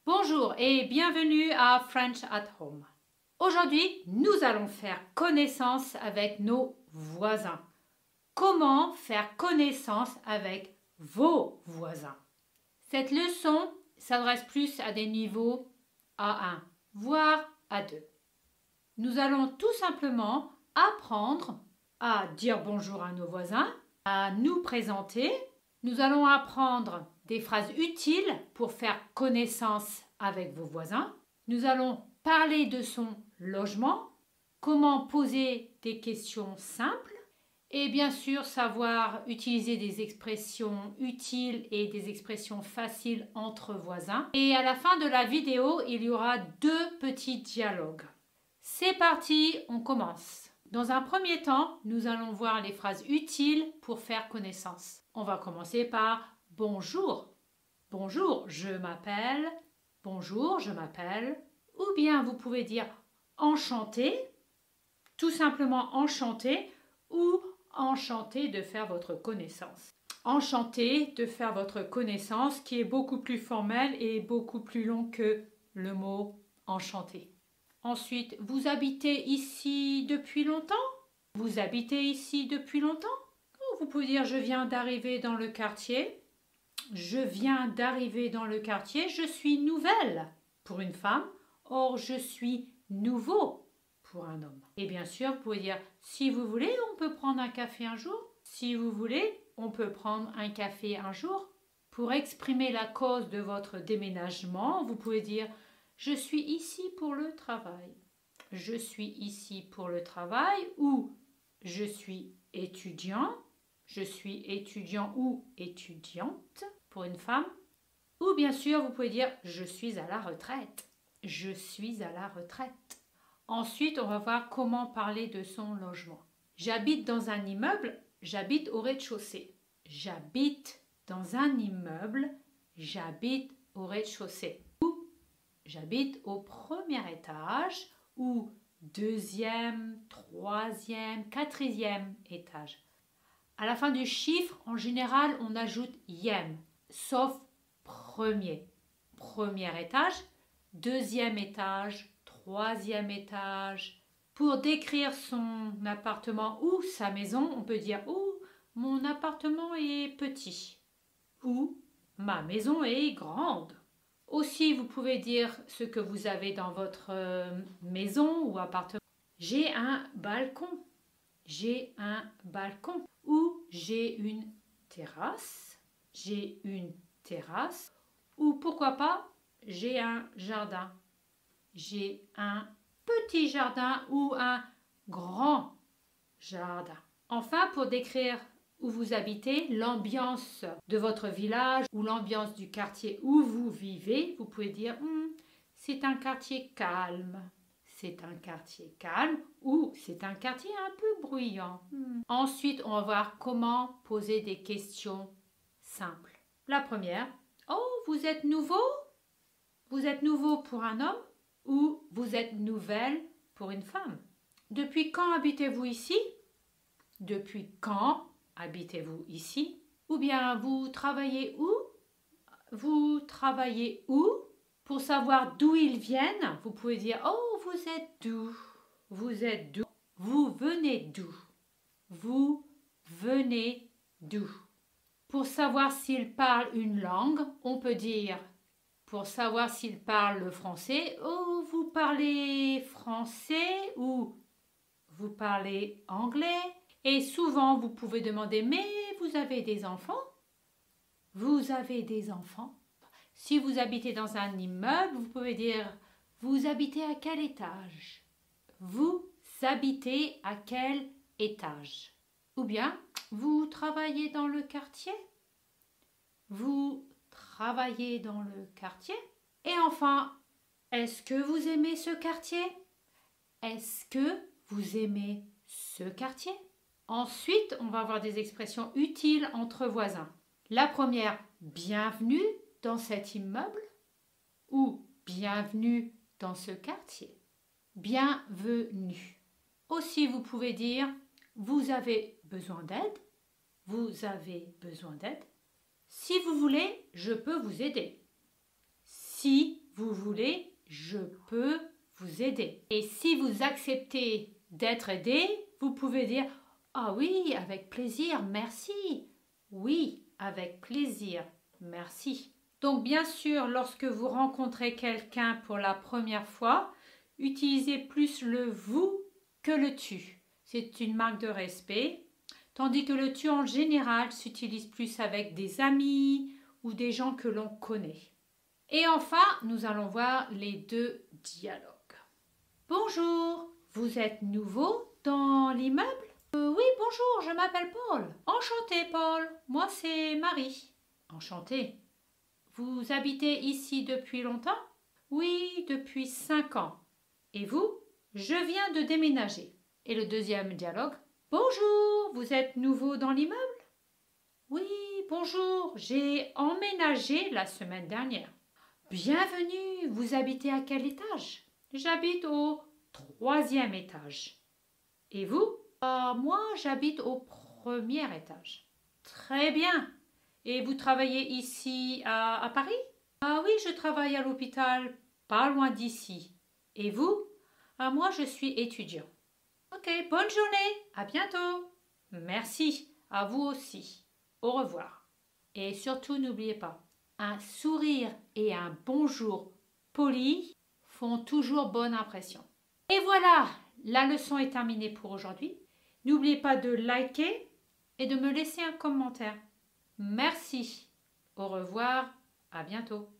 Bonjour et bienvenue à French at Home. Aujourd'hui, nous allons faire connaissance avec nos voisins. Comment faire connaissance avec vos voisins? Cette leçon s'adresse plus à des niveaux A1, voire A2. Nous allons tout simplement apprendre à dire bonjour à nos voisins, à nous présenter. Nous allons apprendre des phrases utiles pour faire connaissance avec vos voisins. Nous allons parler de son logement, comment poser des questions simples et bien sûr savoir utiliser des expressions utiles et des expressions faciles entre voisins. Et à la fin de la vidéo, il y aura 2 petits dialogues. C'est parti, on commence. Dans un premier temps, nous allons voir les phrases utiles pour faire connaissance. On va commencer par bonjour. Bonjour, je m'appelle. Bonjour, je m'appelle. Ou bien vous pouvez dire enchanté, tout simplement enchanté ou enchanté de faire votre connaissance. Enchanté de faire votre connaissance qui est beaucoup plus formel et beaucoup plus long que le mot enchanté. Ensuite, vous habitez ici depuis longtemps? Vous habitez ici depuis longtemps? Vous pouvez dire je viens d'arriver dans le quartier. Je viens d'arriver dans le quartier. Je suis nouvelle pour une femme. Or, je suis nouveau pour un homme. Et bien sûr, vous pouvez dire si vous voulez, on peut prendre un café un jour. Si vous voulez, on peut prendre un café un jour. Pour exprimer la cause de votre déménagement, vous pouvez dire je suis ici pour le travail. Je suis ici pour le travail ou je suis étudiant. Je suis étudiant ou étudiante pour une femme. Ou bien sûr, vous pouvez dire je suis à la retraite. Je suis à la retraite. Ensuite, on va voir comment parler de son logement. J'habite dans un immeuble, j'habite au rez-de-chaussée. J'habite dans un immeuble, j'habite au rez-de-chaussée. J'habite au premier étage ou 2e, 3e, 4e étage. À la fin du chiffre, en général, on ajoute ième, sauf premier. Premier étage, 2e étage, 3e étage. Pour décrire son appartement ou sa maison, on peut dire mon appartement est petit ou ma maison est grande. Aussi, vous pouvez dire ce que vous avez dans votre maison ou appartement. J'ai un balcon. J'ai un balcon. Ou j'ai une terrasse. J'ai une terrasse. Ou pourquoi pas, j'ai un jardin. J'ai un petit jardin ou un grand jardin. Enfin, pour décrire où vous habitez, l'ambiance de votre village ou l'ambiance du quartier où vous vivez, vous pouvez dire c'est un quartier calme. C'est un quartier calme ou c'est un quartier un peu bruyant. Ensuite, on va voir comment poser des questions simples. La première, vous êtes nouveau? Vous êtes nouveau pour un homme ou vous êtes nouvelle pour une femme? Depuis quand habitez-vous ici? Depuis quand habitez-vous ici? Ou bien vous travaillez où? Vous travaillez où? Pour savoir d'où ils viennent, vous pouvez dire vous êtes d'où? Vous êtes d'où? Vous venez d'où? Vous venez d'où? Pour savoir s'ils parlent une langue, on peut dire pour savoir s'ils parlent le français, vous parlez français ou vous parlez anglais? Et souvent, vous pouvez demander, mais vous avez des enfants? Vous avez des enfants? Si vous habitez dans un immeuble, vous pouvez dire, vous habitez à quel étage? Vous habitez à quel étage? Ou bien, vous travaillez dans le quartier? Vous travaillez dans le quartier? Et enfin, est-ce que vous aimez ce quartier? Est-ce que vous aimez ce quartier? Ensuite, on va avoir des expressions utiles entre voisins. La première, bienvenue dans cet immeuble ou bienvenue dans ce quartier. Bienvenue. Aussi, vous pouvez dire vous avez besoin d'aide. Vous avez besoin d'aide. Si vous voulez, je peux vous aider. Si vous voulez, je peux vous aider. Et si vous acceptez d'être aidé, vous pouvez dire ah oui, avec plaisir, merci. Oui, avec plaisir, merci. Donc bien sûr, lorsque vous rencontrez quelqu'un pour la première fois, utilisez plus le vous que le tu. C'est une marque de respect, tandis que le tu en général s'utilise plus avec des amis ou des gens que l'on connaît. Et enfin, nous allons voir les deux dialogues. Bonjour, vous êtes nouveau dans l'immeuble? Oui, bonjour, je m'appelle Paul. Enchanté, Paul. Moi, c'est Marie. Enchantée. Vous habitez ici depuis longtemps? Oui, depuis 5 ans. Et vous? Je viens de déménager. Et le deuxième dialogue. Bonjour, vous êtes nouveau dans l'immeuble? Oui, bonjour, j'ai emménagé la semaine dernière. Bienvenue, vous habitez à quel étage? J'habite au 3e étage. Et vous? Moi, j'habite au 1er étage. Très bien. Et vous travaillez ici à Paris? Ah oui, je travaille à l'hôpital, pas loin d'ici. Et vous? Moi, je suis étudiant. Ok, bonne journée, à bientôt. Merci, à vous aussi. Au revoir. Et surtout, n'oubliez pas, un sourire et un bonjour poli font toujours bonne impression. Et voilà, la leçon est terminée pour aujourd'hui. N'oubliez pas de liker et de me laisser un commentaire. Merci. Au revoir. À bientôt.